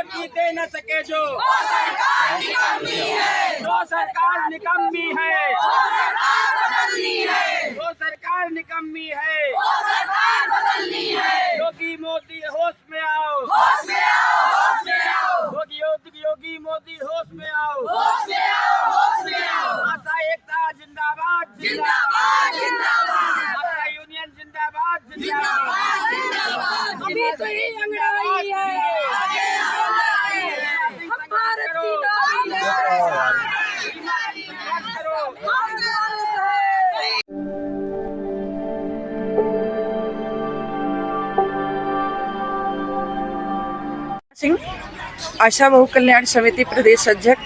तरक्की दे न सके जो वो सरकार निकम्मी है, जो सरकार निकम्मी है, वो सरकार बदलनी है, जो सरकार निकम्मी है, वो सरकार बदलनी है। योगी मोदी होश में आओ, होश में आओ, होश में आओ, योगी मोदी होश में आओ, होश में आओ, होश में आओ। आशा एकता जिंदाबाद जिंदाबाद, जिंदाबाद, आशा यूनियन जिंदाबाद जिंदाबाद, जिंदाबाद। अभी तो ये अंगड़ाई है, आगे आओ लड़ाई, हम भारत की सिंह, आशा बहु कल्याण समिति प्रदेश अध्यक्ष।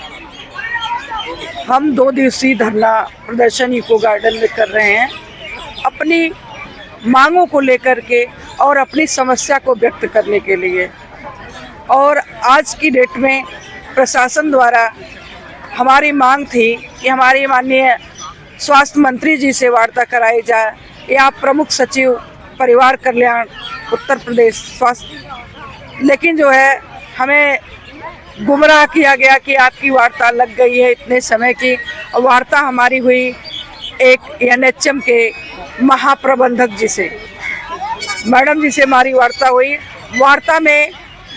हम 2 दिवसीय धरना प्रदर्शन इको गार्डन में कर रहे हैं अपनी मांगों को लेकर के और अपनी समस्या को व्यक्त करने के लिए। और आज की डेट में प्रशासन द्वारा हमारी मांग थी कि हमारी माननीय स्वास्थ्य मंत्री जी से वार्ता कराई जाए या प्रमुख सचिव परिवार कल्याण उत्तर प्रदेश स्वास्थ्य, लेकिन जो है हमें गुमराह किया गया कि आपकी वार्ता लग गई है इतने समय की। वार्ता हमारी हुई एक एनएचएम के महाप्रबंधक जी से, मैडम जी से हमारी वार्ता हुई। वार्ता में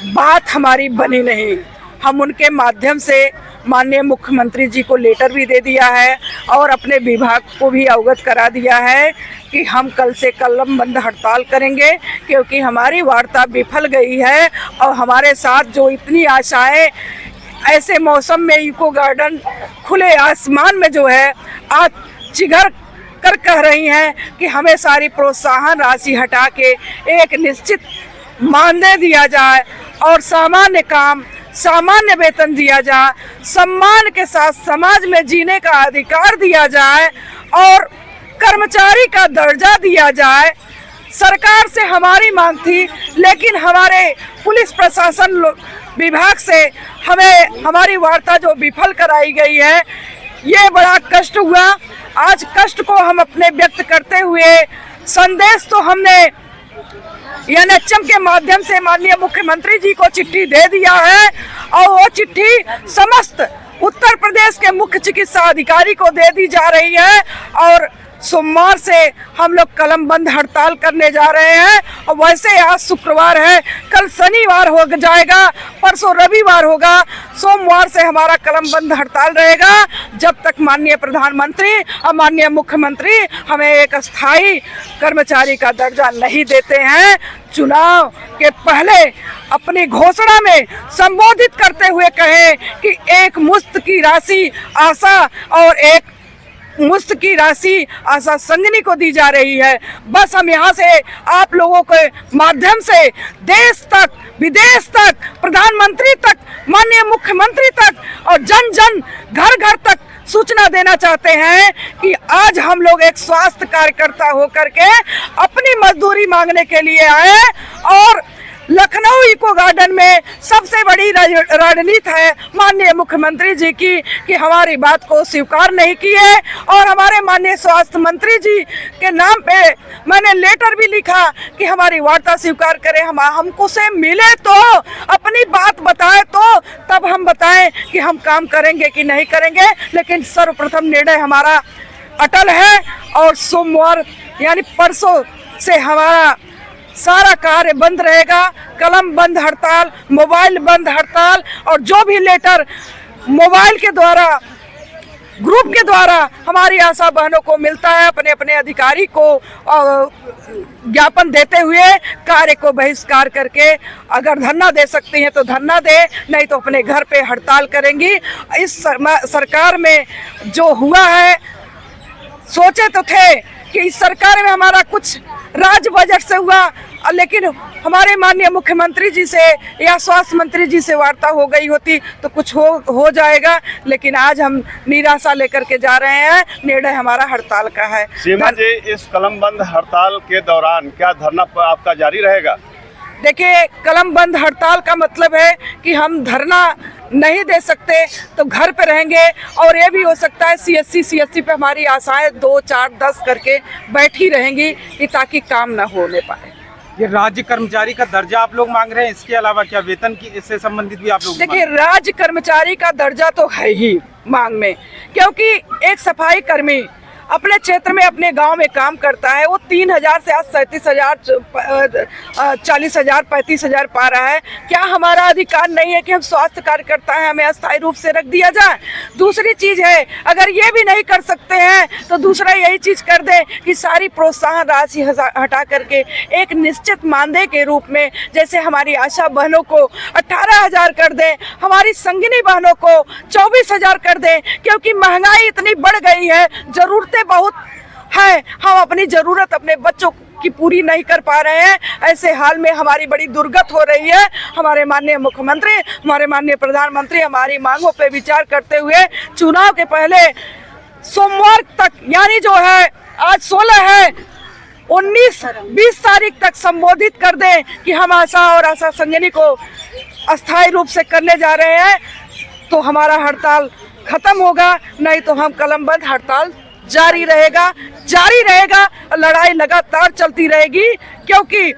बात हमारी बनी नहीं। हम उनके माध्यम से माननीय मुख्यमंत्री जी को लेटर भी दे दिया है और अपने विभाग को भी अवगत करा दिया है कि हम कल से कलम बंद हड़ताल करेंगे, क्योंकि हमारी वार्ता विफल गई है। और हमारे साथ जो इतनी आशाएं ऐसे मौसम में इको गार्डन खुले आसमान में जो है आज चिघर कर कह रही हैं कि हमें सारी प्रोत्साहन राशि हटा के एक निश्चित मानदेय दिया जाए और सामान्य काम सामान्य वेतन दिया जाए, सम्मान के साथ समाज में जीने का अधिकार दिया जाए और कर्मचारी का दर्जा दिया जाए। सरकार से हमारी मांग थी, लेकिन हमारे पुलिस प्रशासन विभाग से हमें हमारी वार्ता जो विफल कराई गई है, ये बड़ा कष्ट हुआ। आज कष्ट को हम अपने व्यक्त करते हुए संदेश तो हमने एनएचएम के माध्यम से माननीय मुख्यमंत्री जी को चिट्ठी दे दिया है और वो चिट्ठी समस्त उत्तर प्रदेश के मुख्य चिकित्सा अधिकारी को दे दी जा रही है। और सोमवार से हम लोग कलम बंद हड़ताल करने जा रहे हैं। और वैसे आज शुक्रवार है, कल शनिवार हो जाएगा, परसों रविवार होगा, सोमवार से हमारा कलम बंद हड़ताल रहेगा जब तक माननीय प्रधानमंत्री और माननीय मुख्यमंत्री हमें एक अस्थायी कर्मचारी का दर्जा नहीं देते हैं। चुनाव के पहले अपनी घोषणा में संबोधित करते हुए कहे कि एक मुश्त की राशि आशा और एक मुफ्त की राशि आशा संगिनी को दी जा रही है। बस हम यहाँ से आप लोगों के माध्यम से देश तक, विदेश तक, प्रधानमंत्री तक, माननीय मुख्यमंत्री तक और जन जन घर घर तक सूचना देना चाहते हैं कि आज हम लोग एक स्वास्थ्य कार्यकर्ता होकर के अपनी मजदूरी मांगने के लिए आए। और लखनऊ इको गार्डन में सबसे बड़ी रणनीति है माननीय मुख्यमंत्री जी की कि हमारी बात को स्वीकार नहीं किए। और हमारे माननीय स्वास्थ्य मंत्री जी के नाम पे मैंने लेटर भी लिखा कि हमारी वार्ता स्वीकार करें, हमको से मिले तो अपनी बात बताए तो तब हम बताएं कि हम काम करेंगे कि नहीं करेंगे। लेकिन सर्वप्रथम निर्णय हमारा अटल है और सोमवार यानी परसों से हमारा सारा कार्य बंद रहेगा। कलम बंद हड़ताल, मोबाइल बंद हड़ताल और जो भी लेटर मोबाइल के द्वारा, ग्रुप के द्वारा हमारी आशा बहनों को मिलता है, अपने अपने अधिकारी को ज्ञापन देते हुए कार्य को बहिष्कार करके अगर धरना दे सकती हैं तो धरना दे, नहीं तो अपने घर पे हड़ताल करेंगी। इस सरकार में जो हुआ है, सोचे तो थे कि इस सरकार में हमारा कुछ राज्य बजट से हुआ, लेकिन हमारे माननीय मुख्यमंत्री जी से या स्वास्थ्य मंत्री जी से वार्ता हो गई होती तो कुछ हो जाएगा। लेकिन आज हम निराशा लेकर के जा रहे हैं, निर्णय हमारा हड़ताल का है। सीमा जी, इस कलम बंद हड़ताल के दौरान क्या धरना आपका जारी रहेगा? देखिए, कलम बंद हड़ताल का मतलब है कि हम धरना नहीं दे सकते तो घर पे रहेंगे। और ये भी हो सकता है CSC पे हमारी आशाएं 2, 4, 10 करके बैठी रहेंगी कि ताकि काम ना होने पाए। ये राज्य कर्मचारी का दर्जा आप लोग मांग रहे हैं, इसके अलावा क्या वेतन की इससे संबंधित भी आप लोग देखिए, राज्य कर्मचारी का दर्जा तो है ही मांग में, क्योंकि एक सफाई कर्मी अपने क्षेत्र में अपने गांव में काम करता है, वो 3,000 से आज 37,000 40,000 35,000 पा रहा है। क्या हमारा अधिकार नहीं है कि हम स्वास्थ्य कार्यकर्ता हैं, हमें अस्थायी रूप से रख दिया जाए? दूसरी चीज है, अगर ये भी नहीं कर सकते हैं तो दूसरा यही चीज कर दे कि सारी प्रोत्साहन राशि हटा करके एक निश्चित मानदेय के रूप में, जैसे हमारी आशा बहनों को 18,000 कर दें, हमारी संगिनी बहनों को 24,000 कर दें, क्योंकि महंगाई इतनी बढ़ गई है, जरूरतें बहुत है, हम अपनी जरूरत अपने बच्चों की पूरी नहीं कर पा रहे हैं। ऐसे हाल में हमारी बड़ी दुर्गत हो रही है। हमारे माननीय मुख्यमंत्री, हमारे माननीय प्रधानमंत्री हमारी मांगों पे विचार करते हुए चुनाव के पहले सोमवार तक, यानी जो है आज 16 है, 19-20 तारीख तक संबोधित कर दें कि हम आशा और आशा संगिनी को अस्थायी रूप से करने जा रहे हैं, तो हमारा हड़ताल खत्म होगा, नहीं तो हम कलमबंद हड़ताल जारी रहेगा। लड़ाई लगातार चलती रहेगी, क्योंकि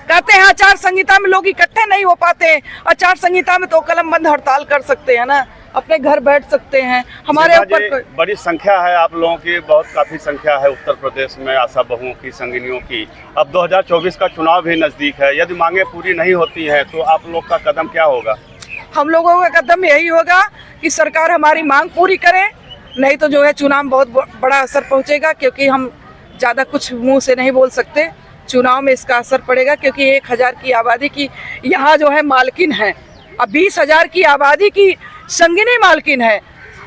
कहते हैं आचार संहिता में लोग इकट्ठे नहीं हो पाते। आचार संहिता में तो कलमबंद हड़ताल कर सकते हैं ना, अपने घर बैठ सकते हैं। हमारे ऊपर बड़ी संख्या है आप लोगों की, बहुत काफी संख्या है उत्तर प्रदेश में आशा बहुओं की, संगिनियों की। अब 2024 का चुनाव भी नजदीक है, यदि मांगे पूरी नहीं होती है तो आप लोग का कदम क्या होगा? हम लोगों का कदम यही होगा कि सरकार हमारी मांग पूरी करे, नहीं तो जो है चुनाव में बहुत बड़ा असर पहुंचेगा, क्योंकि हम ज़्यादा कुछ मुंह से नहीं बोल सकते। चुनाव में इसका असर पड़ेगा, क्योंकि 1,000 की आबादी की यहाँ जो है मालकिन है, अब 20,000 की आबादी की संगिनी मालकिन है,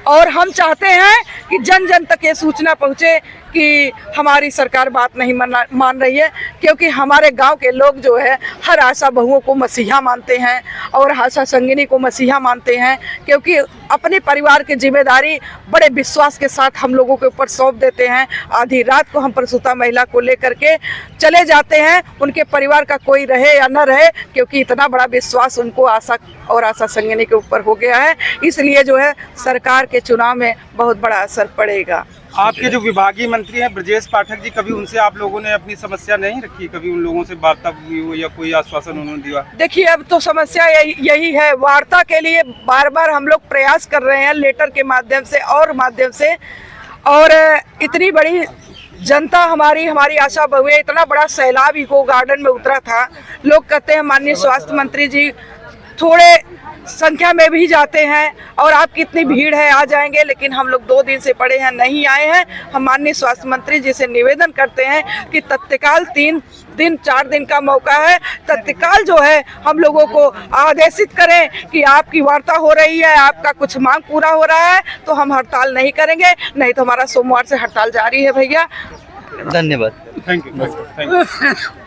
और हम चाहते हैं कि जन जन तक ये सूचना पहुँचे कि हमारी सरकार बात नहीं मान रही है, क्योंकि हमारे गांव के लोग जो है हर आशा बहुओं को मसीहा मानते हैं और आशा संगिनी को मसीहा मानते हैं, क्योंकि अपने परिवार की जिम्मेदारी बड़े विश्वास के साथ हम लोगों के ऊपर सौंप देते हैं। आधी रात को हम प्रसूता महिला को लेकर के चले जाते हैं, उनके परिवार का कोई रहे या न रहे, क्योंकि इतना बड़ा विश्वास उनको आशा और आशा संगिनी के ऊपर हो गया है। इसलिए जो है सरकार के चुनाव में बहुत बड़ा असर पड़ेगा। आपके जो विभागीय मंत्री हैं ब्रजेश पाठक जी, कभी उनसे आप लोगों ने अपनी समस्या नहीं रखी? कभी उन लोगों से वार्ता हुई हो या कोई आश्वासन उन्होंने दिया? देखिए, अब तो समस्या यही है, वार्ता के लिए बार बार हम लोग प्रयास कर रहे हैं, लेटर के माध्यम से और इतनी बड़ी जनता हमारी आशा बहुए, इतना बड़ा सैलाब इको गार्डन में उतरा था। लोग कहते हैं माननीय स्वास्थ्य मंत्री जी थोड़े संख्या में भी जाते हैं और आपकी इतनी भीड़ है आ जाएंगे, लेकिन हम लोग 2 दिन से पड़े हैं, नहीं आए हैं। हम माननीय स्वास्थ्य मंत्री जी से निवेदन करते हैं कि तत्काल 3 दिन 4 दिन का मौका है, तत्काल जो है हम लोगों को आदेशित करें कि आपकी वार्ता हो रही है, आपका कुछ मांग पूरा हो रहा है तो हम हड़ताल नहीं करेंगे, नहीं तो हमारा सोमवार से हड़ताल जारी है भैया। धन्यवाद। Thank you.